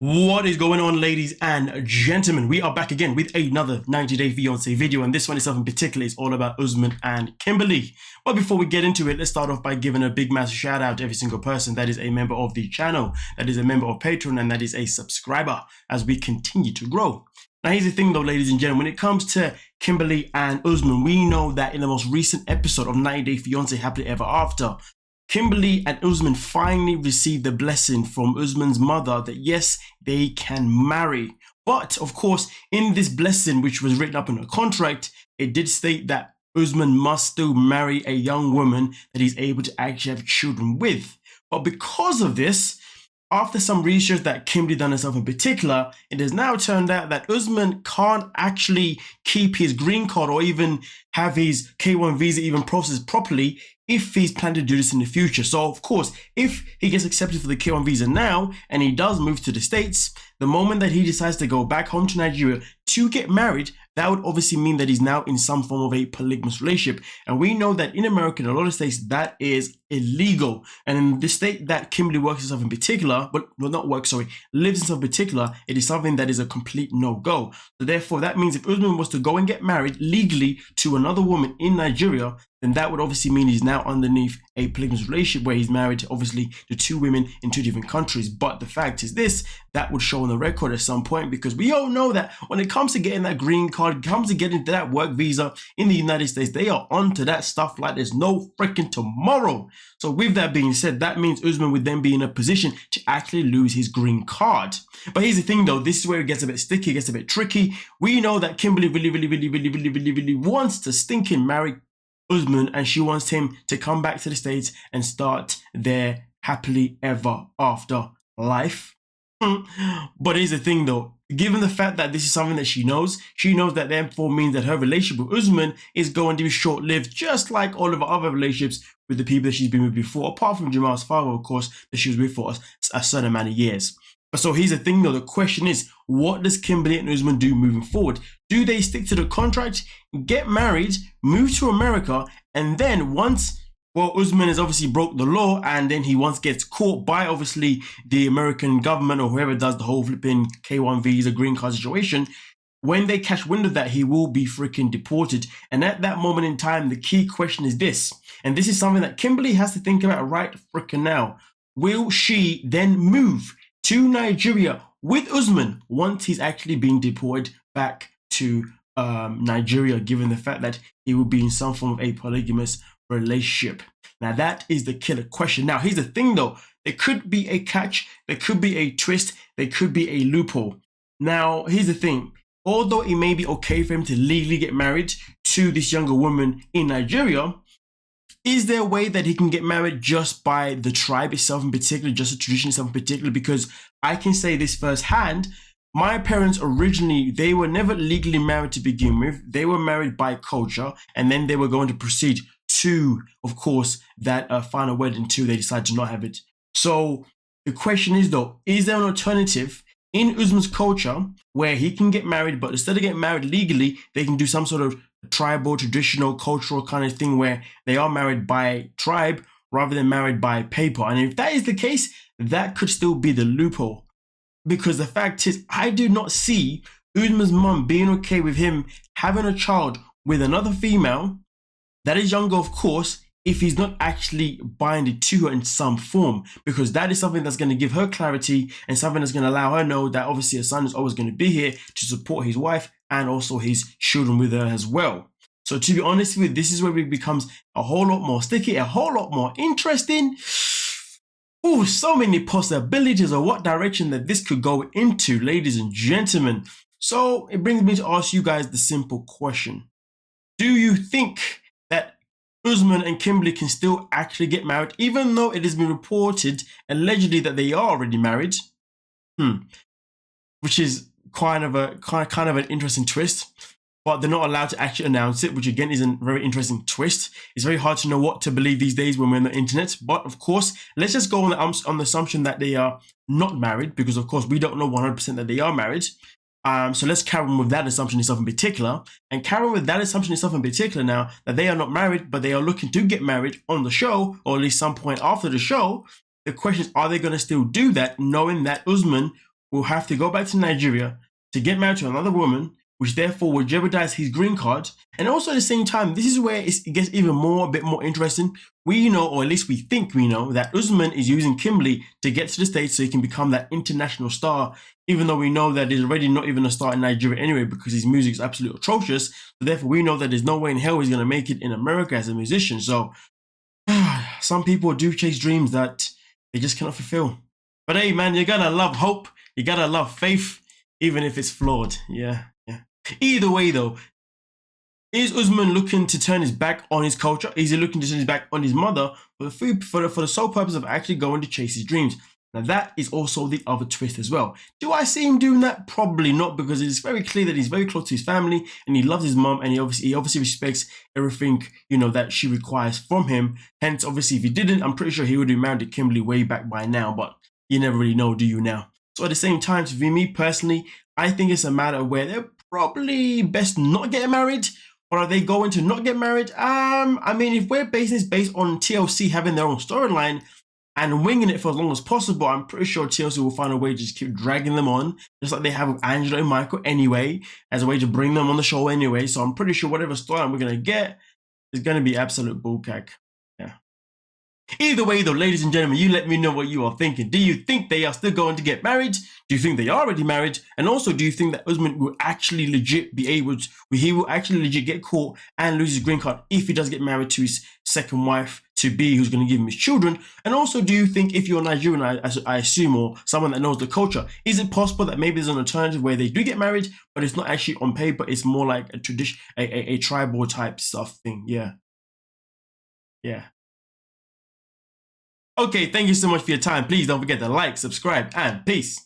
What is going on, ladies and gentlemen? We are back again with another 90-day fiance video, and this one is something particular. It's all about Usman and Kimberly. But before we get into it, let's start off by giving a big massive shout out to every single person that is a member of the channel, that is a member of Patreon, and that is a subscriber as we continue to grow. Now, here's the thing though, ladies and gentlemen, when it comes to Kimberly and Usman, we know that in the most recent episode of 90-Day Fiancé Happily Ever After, Kimberly and Usman finally received the blessing from Usman's mother that yes, they can marry. But of course, in this blessing, which was written up in a contract, it did state that Usman must still marry a young woman that he's able to actually have children with. But because of this, after some research that Kimberly done herself in particular, it has now turned out that Usman can't actually keep his green card or even have his K1 visa even processed properly if he's planning to do this in the future. So of course, if he gets accepted for the K1 visa now and he does move to the States, the moment that he decides to go back home to Nigeria to get married, that would obviously mean that he's now in some form of a polygamous relationship. And we know that in America, in a lot of states, that is illegal. And in the state that Kimberly works herself in particular, lives in some particular, it is something that is a complete no-go. So therefore, that means if Usman was to go and get married legally to another woman in Nigeria, then that would obviously mean he's now underneath a polygamous relationship where he's married obviously to two women in two different countries. But the fact is this, that would show on the record at some point, because we all know that when it comes to getting that green card, comes to getting that work visa in the United States, they are onto that stuff like there's no freaking tomorrow. So with that being said, that means Usman would then be in a position to actually lose his green card. But here's the thing though, this is where it gets a bit sticky, it gets a bit tricky. We know that Kimberly really wants to stinking marry Usman, and she wants him to come back to the States and start their happily ever after life. But here's the thing though, given the fact that this is something that she knows that therefore means that her relationship with Usman is going to be short-lived, just like all of her other relationships with the people that she's been with before, apart from Jamal's father, of course, that she was with for a certain amount of years. So here's the thing though, the question is, what does Kimberly and Usman do moving forward? Do they stick to the contract, get married, move to America, and then once, Usman has obviously broke the law and then he once gets caught by obviously the American government or whoever does the whole flipping K1 visa green card situation, when they catch wind of that, he will be freaking deported. And at that moment in time, the key question is this, and this is something that Kimberly has to think about right freaking now. Will she then move to Nigeria with Usman once he's actually been deported back to Nigeria, given the fact that he will be in some form of a polygamous relationship? Now that is the killer question. Now here's the thing though, there could be a catch, there could be a twist, there could be a loophole. Now here's the thing, although it may be okay for him to legally get married to this younger woman in Nigeria, is there a way that he can get married just by the tribe itself in particular, just the tradition itself in particular? Because I can say this firsthand, my parents originally, they were never legally married to begin with. They were married by culture, and then they were going to proceed to, of course, that final wedding until they decided to not have it. So the question is though, is there an alternative in Usman's culture where he can get married, but instead of getting married legally, they can do some sort of tribal, traditional, cultural kind of thing where they are married by tribe rather than married by paper? And if that is the case, that could still be the loophole. Because the fact is, I do not see Usman's mum being okay with him having a child with another female that is younger, of course, if he's not actually binded to her in some form, because that is something that's going to give her clarity and something that's going to allow her know that obviously her son is always going to be here to support his wife and also his children with her as well. So to be honest with you, this is where it becomes a whole lot more sticky, a whole lot more interesting. Oh, so many possibilities of what direction that this could go into, ladies and gentlemen. So it brings me to ask you guys the simple question. Do you think that Usman and Kimberly can still actually get married, even though it has been reported allegedly that they are already married? Which is kind of an interesting twist, but they're not allowed to actually announce it, which again is a very interesting twist. It's very hard to know what to believe these days when we're on the internet. But of course, let's just go on the assumption that they are not married, because of course we don't know 100% that they are married. So let's carry on with that assumption itself in particular, and carry on with that assumption itself in particular now that they are not married, but they are looking to get married on the show, or at least some point after the show. The question is, are they going to still do that, knowing that Usman will have to go back to Nigeria to get married to another woman, which therefore will jeopardize his green card. And also at the same time, this is where it gets even more, a bit more interesting. We know, or at least we think we know, that Usman is using Kimberly to get to the States so he can become that international star, even though we know that he's already not even a star in Nigeria anyway because his music is absolutely atrocious. So therefore, we know that there's no way in hell he's going to make it in America as a musician. So some people do chase dreams that they just cannot fulfill. But hey, man, you gotta love hope. You gotta love faith, even if it's flawed. Yeah. Either way, though, is Usman looking to turn his back on his culture? Is he looking to turn his back on his mother for the sole purpose of actually going to chase his dreams? Now that is also the other twist as well. Do I see him doing that? Probably not, because it's very clear that he's very close to his family and he loves his mom, and he obviously respects everything that she requires from him. Hence, obviously, if he didn't, I'm pretty sure he would have married to Kimberly way back by now. But you never really know, do you now? So at the same time, for me personally, I think it's a matter of where they're probably best not getting married. Or are they going to not get married? I mean, if we're basing this based on TLC having their own storyline and winging it for as long as possible, I'm pretty sure TLC will find a way to just keep dragging them on, just like they have with Angela and Michael anyway, as a way to bring them on the show anyway. So I'm pretty sure whatever storyline we're going to get is going to be absolute bullcack. Yeah. Either way, though, ladies and gentlemen, you let me know what you are thinking. Do you think they are still going to get married? Do you think they are already married? And also, do you think that Usman will actually legit be able to, he will actually legit get caught and lose his green card if he does get married to his second wife to be, who's going to give him his children? And also, do you think if you're Nigerian, I assume, or someone that knows the culture, is it possible that maybe there's an alternative where they do get married, but it's not actually on paper, it's more like a tradition, a tribal type stuff thing? Yeah. Okay, thank you so much for your time. Please don't forget to like, subscribe, and peace.